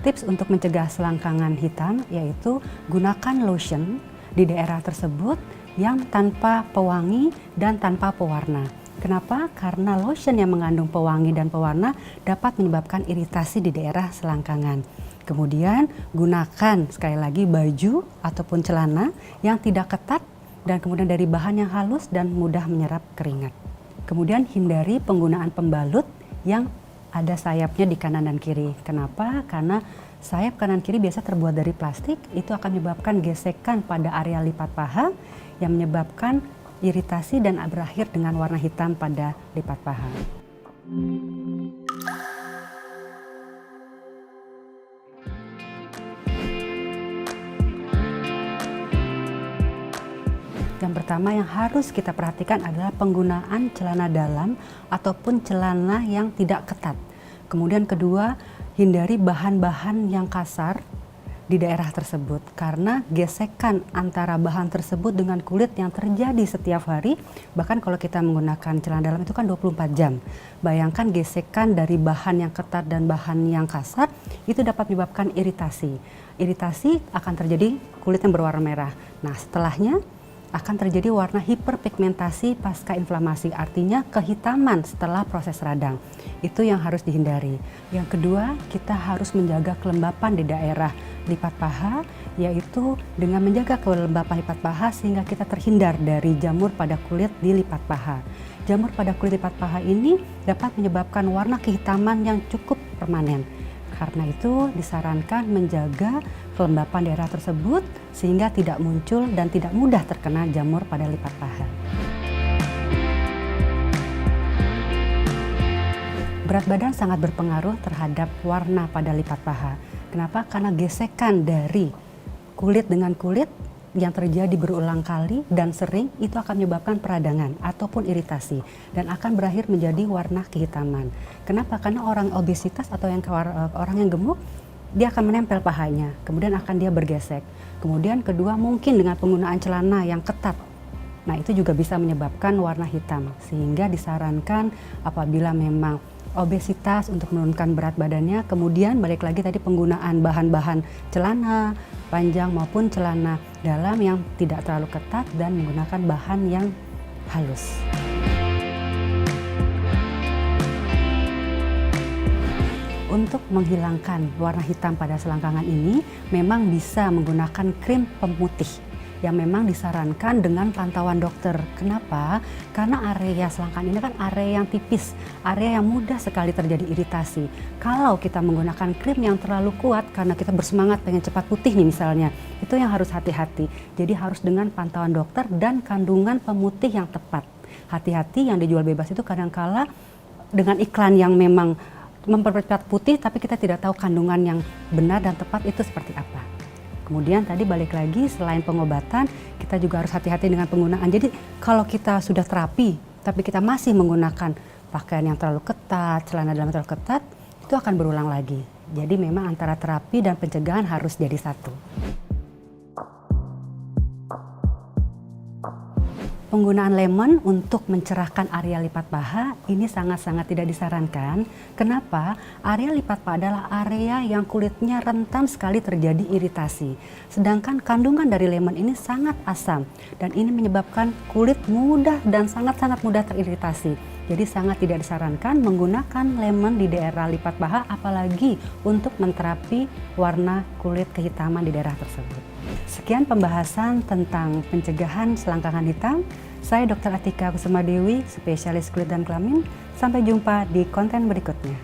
Tips untuk mencegah selangkangan hitam yaitu gunakan lotion di daerah tersebut yang tanpa pewangi dan tanpa pewarna. Kenapa? Karena lotion yang mengandung pewangi dan pewarna dapat menyebabkan iritasi di daerah selangkangan. Kemudian gunakan sekali lagi baju ataupun celana yang tidak ketat dan kemudian dari bahan yang halus dan mudah menyerap keringat. Kemudian hindari penggunaan pembalut yang ada sayapnya di kanan dan kiri. Kenapa? Karena sayap kanan kiri biasa terbuat dari plastik, itu akan menyebabkan gesekan pada area lipat paha yang menyebabkan iritasi dan berakhir dengan warna hitam pada lipat paha. Yang pertama yang harus kita perhatikan adalah penggunaan celana dalam ataupun celana yang tidak ketat. Kemudian kedua, hindari bahan-bahan yang kasar di daerah tersebut karena gesekan antara bahan tersebut dengan kulit yang terjadi setiap hari, bahkan kalau kita menggunakan celana dalam itu kan 24 jam. Bayangkan gesekan dari bahan yang ketat dan bahan yang kasar itu dapat menyebabkan iritasi. Iritasi akan terjadi kulit yang berwarna merah. Nah, setelahnya akan terjadi warna hiperpigmentasi pasca inflamasi, artinya kehitaman setelah proses radang. Itu yang harus dihindari. Yang kedua, kita harus menjaga kelembapan di daerah lipat paha, yaitu dengan menjaga kelembapan lipat paha sehingga kita terhindar dari jamur pada kulit di lipat paha. Jamur pada kulit lipat paha ini dapat menyebabkan warna kehitaman yang cukup permanen. Karena itu disarankan menjaga kelembapan daerah tersebut sehingga tidak muncul dan tidak mudah terkena jamur pada lipat paha. Berat badan sangat berpengaruh terhadap warna pada lipat paha. Kenapa? Karena gesekan dari kulit dengan kulit yang terjadi berulang kali dan sering itu akan menyebabkan peradangan ataupun iritasi dan akan berakhir menjadi warna kehitaman. Kenapa? Karena orang obesitas atau orang yang gemuk dia akan menempel pahanya, kemudian akan dia bergesek. Kemudian kedua, mungkin dengan penggunaan celana yang ketat. Nah, itu juga bisa menyebabkan warna hitam. Sehingga disarankan apabila memang obesitas untuk menurunkan berat badannya, kemudian balik lagi tadi penggunaan bahan-bahan celana panjang maupun celana dalam yang tidak terlalu ketat dan menggunakan bahan yang halus. Untuk menghilangkan warna hitam pada selangkangan ini memang bisa menggunakan krim pemutih yang memang disarankan dengan pantauan dokter. Kenapa? Karena area selangkangan ini kan area yang tipis, area yang mudah sekali terjadi iritasi. Kalau kita menggunakan krim yang terlalu kuat karena kita bersemangat pengen cepat putih nih misalnya, itu yang harus hati-hati. Jadi harus dengan pantauan dokter dan kandungan pemutih yang tepat. Hati-hati yang dijual bebas itu kadangkala dengan iklan yang memang mempercepat putih tapi kita tidak tahu kandungan yang benar dan tepat itu seperti apa. Kemudian tadi balik lagi selain pengobatan kita juga harus hati-hati dengan penggunaan. Jadi kalau kita sudah terapi tapi kita masih menggunakan pakaian yang terlalu ketat, celana dalam terlalu ketat, itu akan berulang lagi. Jadi memang antara terapi dan pencegahan harus jadi satu. Penggunaan lemon untuk mencerahkan area lipat paha ini sangat-sangat tidak disarankan. Kenapa? Area lipat paha adalah area yang kulitnya rentan sekali terjadi iritasi. Sedangkan kandungan dari lemon ini sangat asam dan ini menyebabkan kulit mudah dan sangat-sangat mudah teriritasi. Jadi sangat tidak disarankan menggunakan lemon di daerah lipat paha apalagi untuk menterapi warna kulit kehitaman di daerah tersebut. Sekian pembahasan tentang pencegahan selangkangan hitam. Saya Dr. Atika Kusumadewi, spesialis kulit dan kelamin. Sampai jumpa di konten berikutnya.